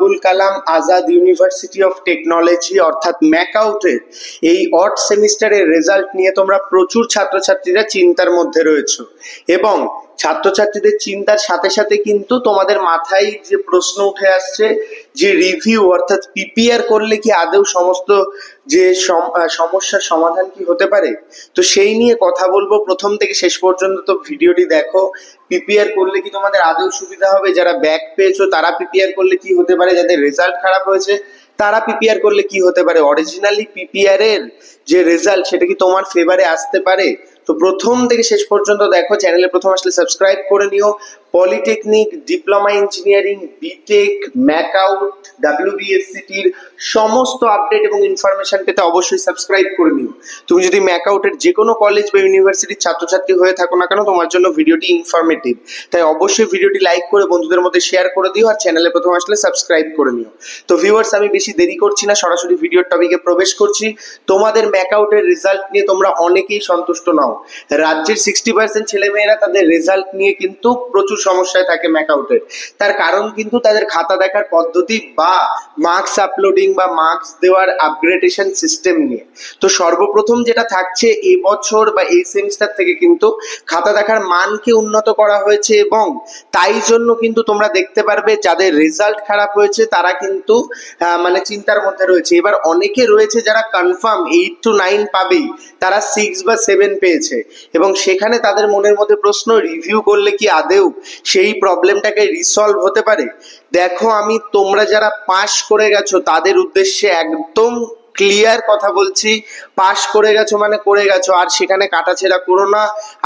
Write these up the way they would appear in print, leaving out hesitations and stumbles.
Abul Kalam Azad university of technology অর্থাৎ ম্যাকআউটের এই odd সেমিস্টারের রেজাল্ট নিয়ে তোমরা প্রচুর ছাত্রছাত্রীরা চিন্তার মধ্যে রয়েছো এবং ছাত্রছাত্রীদের চিন্তার সাথে সাথে কিন্তু তোমাদের মাথায় যে প্রশ্ন উঠে আসছে যে রিভিউ অর্থাৎ পিপিআর করলে কি আদৌ সমস্ত যে সমস্যার সমাধান কি হতে পারে, তো সেই নিয়ে কথা বলবো। প্রথম থেকে শেষ পর্যন্ত তো ভিডিওটি দেখো। পিপিআর করলে কি তোমাদের আদৌ সুবিধা হবে? যারা ব্যাক পেয়েছো তারা পিপিআর করলে কি হতে পারে? যাদের রেজাল্ট খারাপ হয়েছে তারা পিপিআর করলে কি হতে পারে? অরিজিনালি পিপিআর এর যে রেজাল্ট সেটা কি তোমার ফেভারে আসতে পারে? তো প্রথম থেকে শেষ পর্যন্ত দেখো। চ্যানেলে প্রথম আসলে সাবস্ক্রাইব করে নিও। Polytechnic, diploma engineering, B Tech, MAKAUT, ডাব্লিউবিএসসিটির সমস্ত আপডেট এবং ইনফরমেশন পেতে অবশ্যই সাবস্ক্রাইব করে নিও। তুমি যদি ম্যাকআউটের যে কোনো কলেজ বা ইউনিভার্সিটির ছাত্রছাত্রী হয়ে থাকো না কেন, তোমার জন্য ভিডিওটি ইনফরমেটিভ। তাই অবশ্যই ভিডিওটি লাইক করে বন্ধুদের মধ্যে শেয়ার করে দিও আর চ্যানেলে প্রথম আসলে সাবস্ক্রাইব করে নিও। তো ভিউয়ার্স, আমি বেশি দেরি করছি না, সরাসরি ভিডিওর টপিকে প্রবেশ করছি। তোমাদের ম্যাকআউটের রেজাল্ট নিয়ে তোমরা অনেকেই সন্তুষ্ট নাও। রাজ্যের 60% ছেলেমেয়েরা তাদের রেজাল্ট নিয়ে কিন্তু প্রচুর সমস্যায় থাকে ম্যাকআউটের। তার কারণ কিন্তু তাদের খাতা দেখার পদ্ধতি বা মার্কস আপলোডিং বা মার্কস দেওয়ার আপগ্রেডেশন সিস্টেম নিয়ে। তো সর্বপ্রথম যেটা থাকছে, এবছর বা এই সেমিস্টার থেকে কিন্তু খাতা দেখার মানকে উন্নত করা হয়েছে এবং তাই জন্য কিন্তু তোমরা দেখতে পারবে যাদের রেজাল্ট খারাপ হয়েছে তারা কিন্তু মানে চিন্তার মধ্যে রয়েছে। এবার অনেকে রয়েছে যারা কনফার্ম 8 to 9 পাবেই, তারা 6 বা 7 পেয়েছে এবং সেখানে তাদের মনের মধ্যে প্রশ্ন, রিভিউ করলে কি আদেও সেই প্রবলেমটাকে রিসলভ হতে পারে? দেখো, আমি তোমরা যারা পাস করে গেছো তাদের উদ্দেশ্যে একদম ক্লিয়ার কথা বলছি, পাস করে গেছো মানে করে গেছো, আর সেখানে কাটাছেড়া করো না,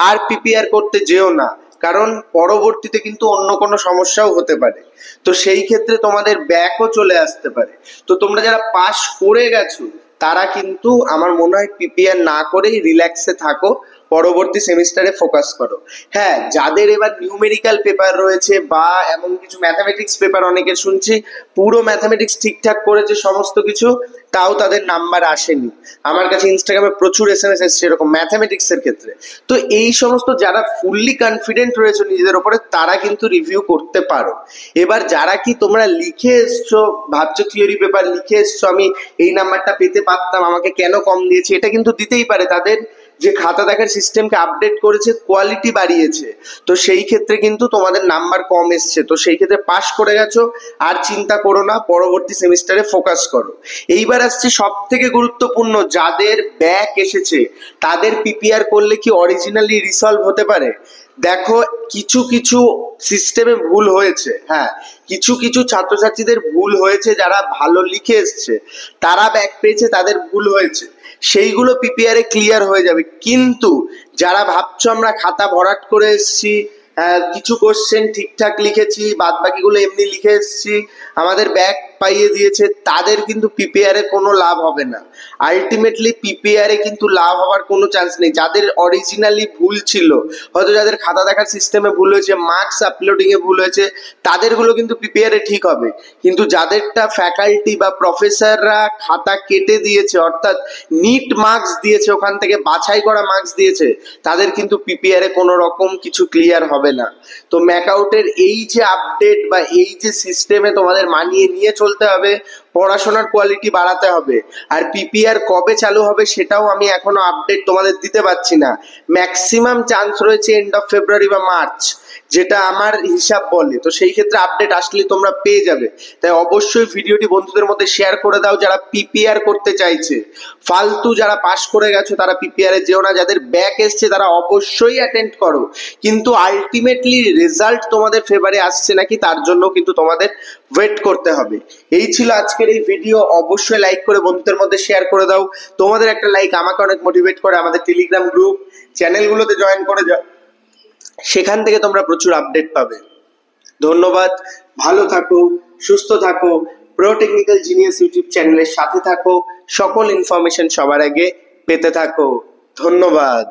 আর পিপিআর করতে যেও না, কারণ পরবর্তীতে কিন্তু অন্য কোনো সমস্যাও হতে পারে। তো সেই ক্ষেত্রে তোমাদের ব্যাকও চলে আসতে পারে। তো তোমরা যারা পাস করে গেছো তারা কিন্তু আমার মনে হয় পিপিআর না করেই রিল্যাক্সে থাকো, পরবর্তী সেমিস্টারে ফোকাস করো। হ্যাঁ, যাদের এবার নিউমেরিক্যাল পেপার রয়েছে বা এমন কিছু ম্যাথামেটিক্স পেপার অনেকের শুনছি পুরো ম্যাথামেটিক্স ঠিকঠাক করেছে সমস্ত কিছু, তাও তাদের নাম্বার আসেনি। আমার কাছে ইনস্টাগ্রামে প্রচুর এসএমএস এসছে এরকম ম্যাথামেটিক্স এর ক্ষেত্রে। তো এই সমস্ত যারা ফুললি কনফিডেন্ট রয়েছে নিজেদের উপরে তারা কিন্তু রিভিউ করতে পারো। এবার যারা কি তোমরা লিখে এসছো, ভাবছো থিওরি পেপার লিখে এসছো আমি এই নাম্বারটা পেতে পারতাম, আমাকে কেন কম দিয়েছে, এটা কিন্তু দিতেই পারে। তাদের যে খাতা দেখার সিস্টেমকে আপডেট করেছে, কোয়ালিটি বাড়িয়েছে, তো সেই ক্ষেত্রে কিন্তু তোমাদের নাম্বার কম এসছে। তো সেই ক্ষেত্রে পাস করে গেছো, আর চিন্তা করো না, পরবর্তী সেমিস্টারে ফোকাস করো। এইবার আসছে সব থেকে গুরুত্বপূর্ণ, যাদের ব্যাক এসেছে তাদের পিপিআর করলে কি অরিজিনালি রিসলভ হতে পারে? দেখো, কিছু কিছু সিস্টেমে ভুল হয়েছে, হ্যাঁ কিছু কিছু ছাত্রছাত্রীদের ভুল হয়েছে, যারা ভালো লিখে এসছে তারা ব্যাক পেয়েছে, তাদের ভুল হয়েছে, সেইগুলো পিপিআর এ ক্লিয়ার হয়ে যাবে। কিন্তু যারা ভাবছো আমরা খাতা ভরাট করে এসছি, কিছু কোশ্চেন ঠিকঠাক লিখেছি, বাদ বাকিগুলো এমনি লিখে এসছি, আমাদের ব্যাক পাইয়ে দিয়েছে, তাদের কিন্তু পিপিআর এ কোনো লাভ হবে না। আলটিমেটলি পিপিআর এ কিন্তু লাভ হওয়ার কোনো চান্স নেই। যাদের অরিজিনালি ভুল ছিল, হয়তো যাদের খাতা দেখার সিস্টেমে ভুল হয়েছে, মার্কস আপলোডিং এ ভুল হয়েছে, তাদেরগুলো কিন্তু পিপিআর এ ঠিক হবে। কিন্তু যাদেরটা ফ্যাকাল্টি বা প্রফেসররা খাতা কেটে দিয়েছে, অর্থাৎ নিট মার্কস দিয়েছে, ওখান থেকে বাছাই করা মার্কস দিয়েছে, তাদের কিন্তু পিপিআর এ কোনো রকম কিছু ক্লিয়ার হবে না। তো ম্যাকআউটের এই যে আপডেট বা এই যে সিস্টেমে তোমাদের মানিয়ে নিয়ে চলতে হবে, পড়াশোনার কোয়ালিটি বাড়াতে হবে। আর পিপিআর কবে চালু হবে সেটাও আমি এখনো আপডেট তোমাদের দিতে পারছি না। ম্যাক্সিমাম চান্স রয়েছে এন্ড অফ ফেব্রুয়ারি বা মার্চ, যেটা আমার হিসাব বলে। তো সেই ক্ষেত্রে আপডেট আসলে তোমরা পেয়ে যাবে। তাই অবশ্যই ভিডিওটি বন্ধুদের মধ্যে শেয়ার করে দাও যারা পিপিআর করতে চাইছে। ফালতু যারা পাস করে গেছো তারা পিপিআর এ যেও না, যাদের ব্যাক এসছে তারা অবশ্যই অ্যাটেন্ড করো। কিন্তু আলটিমেটলি রেজাল্ট তোমাদের ফেভারে আসছে নাকি তার জন্য কিন্তু তোমাদের ওয়েট করতে হবে। এই ছিল আজকের এই ভিডিও। অবশ্যই লাইক করে বন্ধুদের মধ্যে শেয়ার করে দাও। তোমাদের একটা লাইক আমাকে অনেক মোটিভেট করে। আমাদের টেলিগ্রাম গ্রুপ চ্যানেলগুলোতে জয়েন করে যাও, সেখান থেকে তোমরা প্রচুর আপডেট পাবে। ধন্যবাদ, ভালো থাকো, সুস্থ থাকো, প্রো টেকনিক্যাল জিনিয়াস ইউটিউব চ্যানেলের সাথে থাকো, সকল ইনফরমেশন সবার আগে পেতে থাকো। ধন্যবাদ।